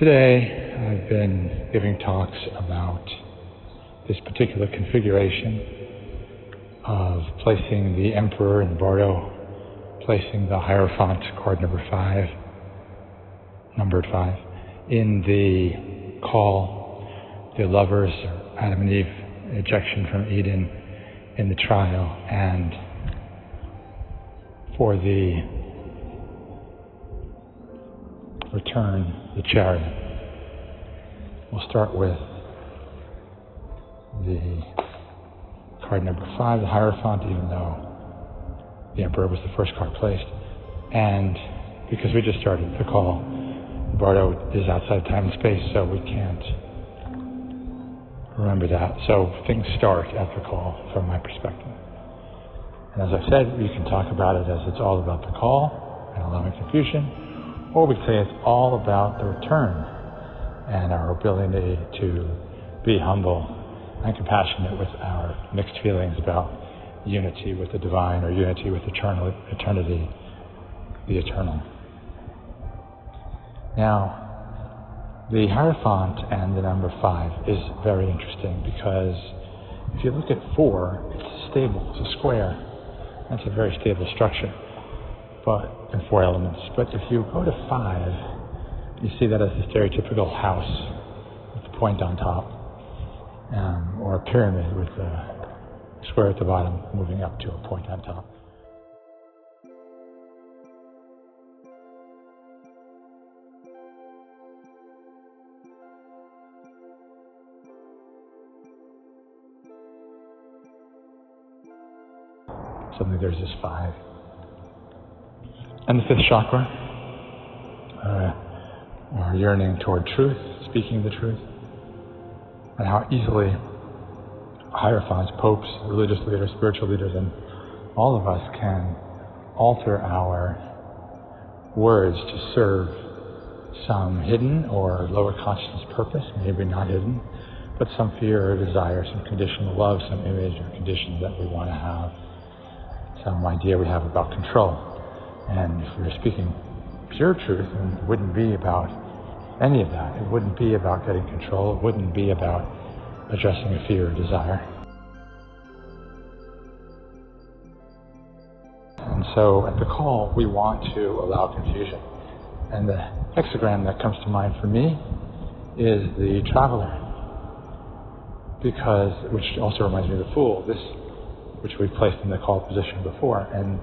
Today I've been giving talks about this particular configuration of placing the Emperor in Bardo, placing the Hierophant, card numbered 5, in the call, the lovers, Adam and Eve, ejection from Eden in the trial, and for the return, the Chariot. We'll start with the card number 5, the Hierophant, even though the Emperor was the first card placed. And because we just started the call, Bardo is outside time and space, so we can't remember that. So things start at the call from my perspective. And as I said, you can talk about it as it's all about the call and allowing confusion, or we say it's all about the return and our ability to be humble and compassionate with our mixed feelings about unity with the divine or unity with eternity, the eternal. Now, the Hierophant and the number 5 is very interesting because if you look at 4, it's stable, it's a square. That's a very stable structure, in 4 elements. But if you go to 5, you see that as a stereotypical house with a point on top, or a pyramid with a square at the bottom moving up to a point on top. Suddenly there's this 5. And the 5th chakra, our yearning toward truth, speaking the truth, and how easily hierophants, popes, religious leaders, spiritual leaders, and all of us can alter our words to serve some hidden or lower consciousness purpose, maybe not hidden, but some fear or desire, some conditional love, some image or condition that we want to have, some idea we have about control. And if we were speaking pure truth, then it wouldn't be about any of that. It wouldn't be about getting control. It wouldn't be about addressing a fear or desire. And so at the call, we want to allow confusion. And the hexagram that comes to mind for me is the Traveler, which also reminds me of the Fool, which we've placed in the call position before. And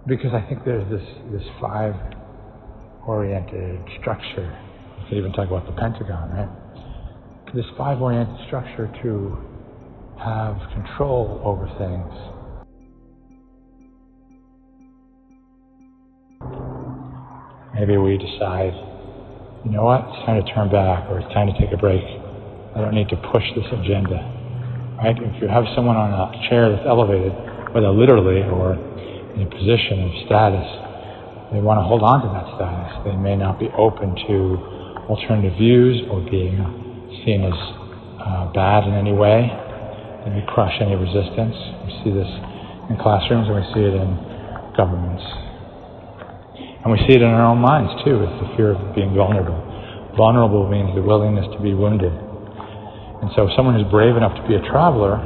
because I think there's this 5-oriented structure. You could even talk about the pentagon, right? This 5-oriented structure to have control over things. Maybe we decide, you know what, it's time to turn back, or it's time to take a break. I don't need to push this agenda, right? If you have someone on a chair that's elevated, whether literally or in a position of status, they want to hold on to that status. They may not be open to alternative views or being seen as bad in any way. They may crush any resistance. We see this in classrooms, and we see it in governments. And we see it in our own minds, too, with the fear of being vulnerable. Vulnerable means the willingness to be wounded. And so someone who's brave enough to be a traveler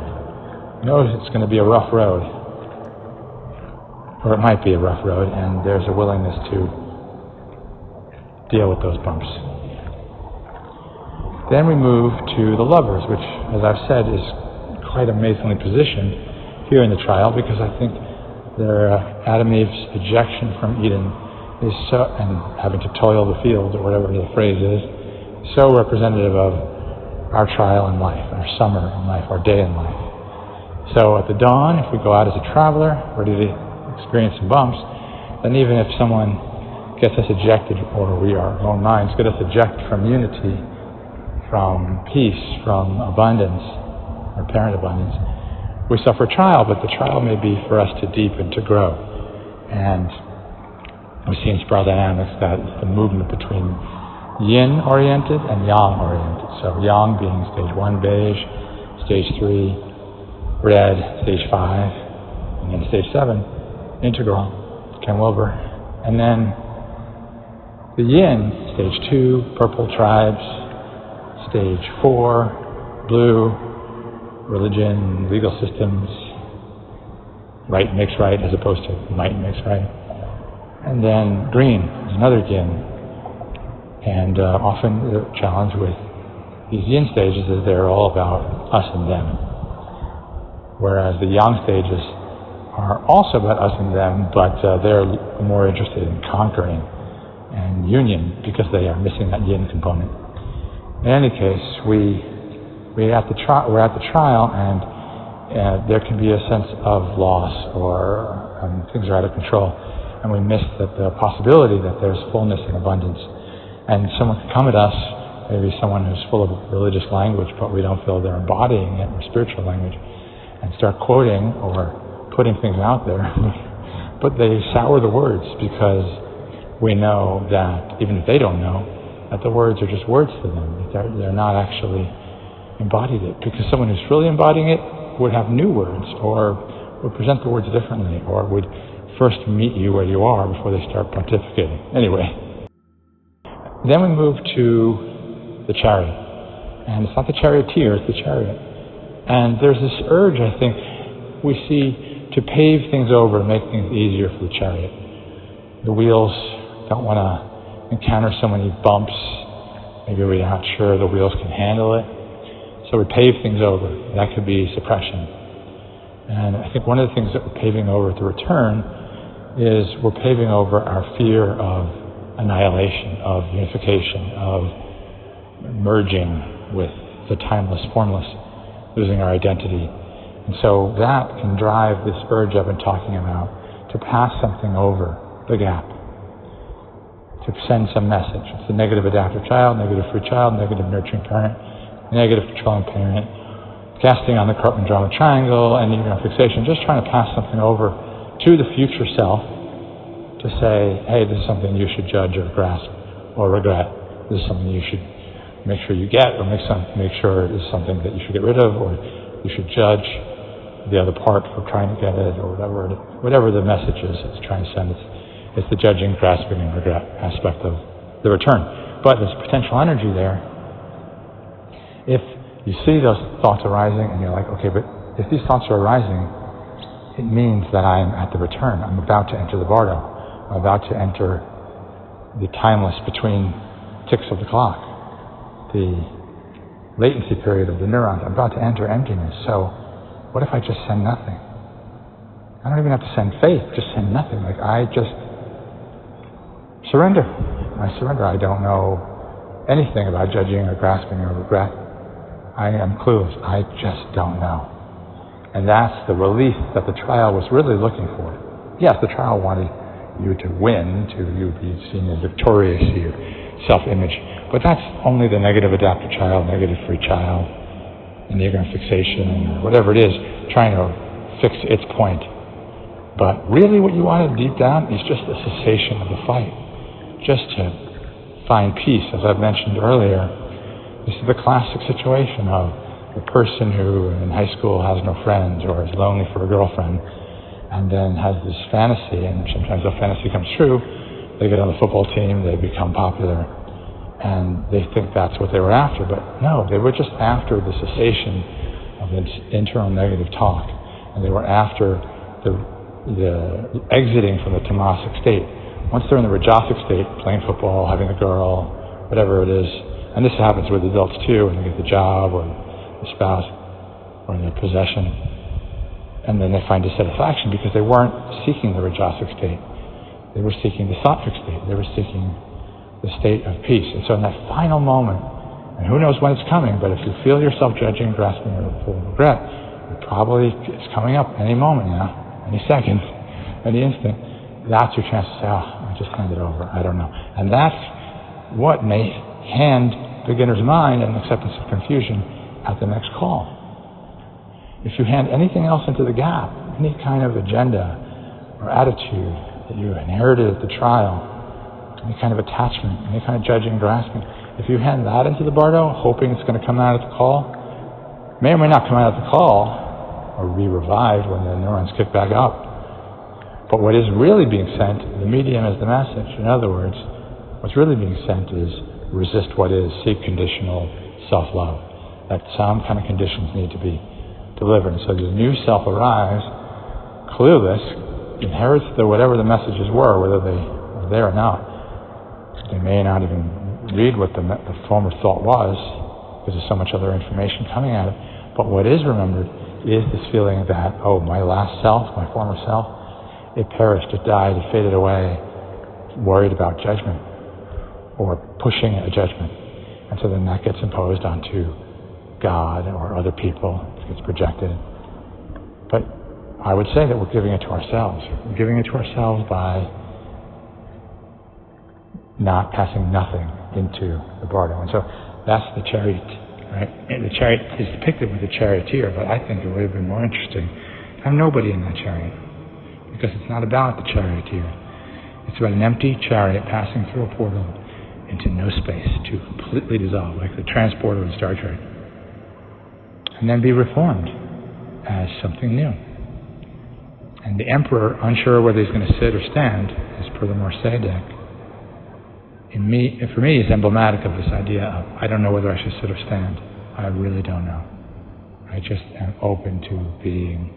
knows it's going to be a rough road. Or it might be a rough road, and there's a willingness to deal with those bumps. Then we move to the lovers, which, as I've said, is quite amazingly positioned here in the trial, because I think their Adam and Eve's ejection from Eden is so, and having to toil the field, or whatever the phrase is, so representative of our trial in life, our summer in life, our day in life. So at the dawn, if we go out as a traveler, ready to experience some bumps, then even if someone gets us ejected, or our own minds get us ejected from unity, from peace, from abundance, or apparent abundance, we suffer trial, but the trial may be for us to deepen, to grow. And we see in spiral dynamics that it's the movement between yin-oriented and yang-oriented. So yang being stage 1 beige, stage 3 red, stage 5, and then stage 7 integral, Ken Wilber. And then The yin, stage 2, purple tribes. Stage 4, blue, religion, legal systems. Right makes right as opposed to might makes right. And then green is another yin. And often the challenge with these yin stages is they're all about us and them. Whereas the yang stages are also about us and them, but they're more interested in conquering and union because they are missing that yin component. In any case, we're at the trial, and there can be a sense of loss or things are out of control, and we miss the possibility that there's fullness and abundance. And someone can come at us, maybe someone who's full of religious language, but we don't feel they're embodying it, or spiritual language, and start quoting or putting things out there. But they sour the words because we know that, even if they don't know, that the words are just words to them. They're not actually embodied it. Because someone who's really embodying it would have new words, or would present the words differently, or would first meet you where you are before they start pontificating. Anyway. Then we move to the chariot. And it's not the charioteer, it's the chariot. And there's this urge, I think, we see to pave things over, make things easier for the chariot. The wheels don't want to encounter so many bumps. Maybe we're not sure the wheels can handle it. So we pave things over. That could be suppression. And I think one of the things that we're paving over at the return is we're paving over our fear of annihilation, of unification, of merging with the timeless, formless, losing our identity. And so that can drive this urge I've been talking about to pass something over the gap, to send some message. It's the negative adaptive child, negative free child, negative nurturing parent, negative controlling parent, casting on the Cartman drama triangle, and fixation, just trying to pass something over to the future self to say, hey, this is something you should judge or grasp or regret. This is something you should make sure you get, or make sure it is something that you should get rid of, or you should judge the other part for trying to get it, or whatever the message is it's trying to send. It's the judging, grasping, and regret aspect of the return. But there's potential energy there. If you see those thoughts arising and you're like, okay, but if these thoughts are arising, it means that I'm at the return. I'm about to enter the bardo. I'm about to enter the timeless between ticks of the clock, the latency period of the neurons. I'm about to enter emptiness. So what if I just send nothing? I don't even have to send faith, just send nothing. Like, I just surrender. I surrender. I don't know anything about judging or grasping or regret. I am clueless. I just don't know. And that's the relief that the trial was really looking for. Yes, the trial wanted you to win, to you be seen as victorious, your self-image. But that's only the negative adaptive child, negative free child, enneagram fixation, or whatever it is, trying to fix its point. But really what you wanted deep down is just a cessation of the fight. Just to find peace. As I've mentioned earlier, this is the classic situation of the person who in high school has no friends or is lonely for a girlfriend, and then has this fantasy, and sometimes the fantasy comes true. They get on the football team, they become popular, and they think that's what they were after. But no, they were just after the cessation of this internal negative talk, and they were after the exiting from the tamasic state. Once they're in the rajasic state, playing football, having a girl, whatever it is, and this happens with adults too, when they get the job or the spouse or their possession, and then they find dissatisfaction because they weren't seeking the rajasic state. They were seeking the sattvic state. They were seeking the state of peace. And so in that final moment, and who knows when it's coming, but if you feel yourself judging, grasping, or full of regret, it probably is coming up any moment now, any second, any instant. That's your chance to say, oh, I just hand it over. I don't know. And that's what may hand beginner's mind and acceptance of confusion at the next call. If you hand anything else into the gap, any kind of agenda or attitude that you inherited at the trial, any kind of attachment, any kind of judging, grasping, if you hand that into the bardo, hoping it's going to come out at the call, may or may not come out at the call, or be revived when the neurons kick back up. But what is really being sent, the medium is the message. In other words, what's really being sent is resist what is, seek conditional self-love. That some kind of conditions need to be delivered. And so the new self arrives, clueless, inherits whatever the messages were, whether they are there or not. They may not even read what the former thought was, because there's so much other information coming at it. But what is remembered is this feeling that, oh, my last self, my former self, it perished, it died, it faded away, worried about judgment, or pushing a judgment. And so then that gets imposed onto God or other people, it gets projected. But I would say that we're giving it to ourselves. We're giving it to ourselves by not passing nothing into the bardo. And so that's the chariot, right? And the chariot is depicted with the charioteer, but I think it would have been more interesting to have nobody in that chariot, because it's not about the charioteer. It's about an empty chariot passing through a portal into no space to completely dissolve, like the transporter in Star Trek, and then be reformed as something new. And the emperor, unsure whether he's going to sit or stand, as per the Marseille deck, for me, is emblematic of this idea of, I don't know whether I should sit or stand. I really don't know. I just am open to being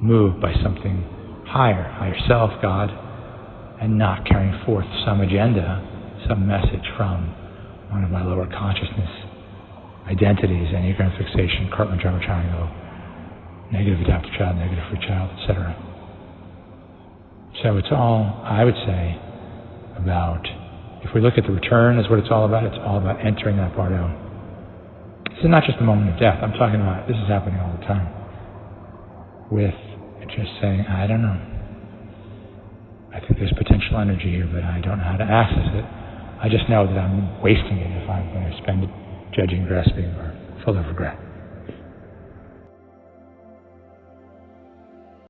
moved by something higher self, God, and not carrying forth some agenda, some message from one of my lower consciousness identities, enneagram fixation, Cartman drama triangle, negative adaptive child, negative free child, etc. So it's all, I would say, about, if we look at the return as what it's all about entering that bardo. This is not just the moment of death. I'm talking about, this is happening all the time. With just saying, I don't know. I think there's potential energy here, but I don't know how to access it. I just know that I'm wasting it if I'm going to spend it judging, grasping, or full of regret.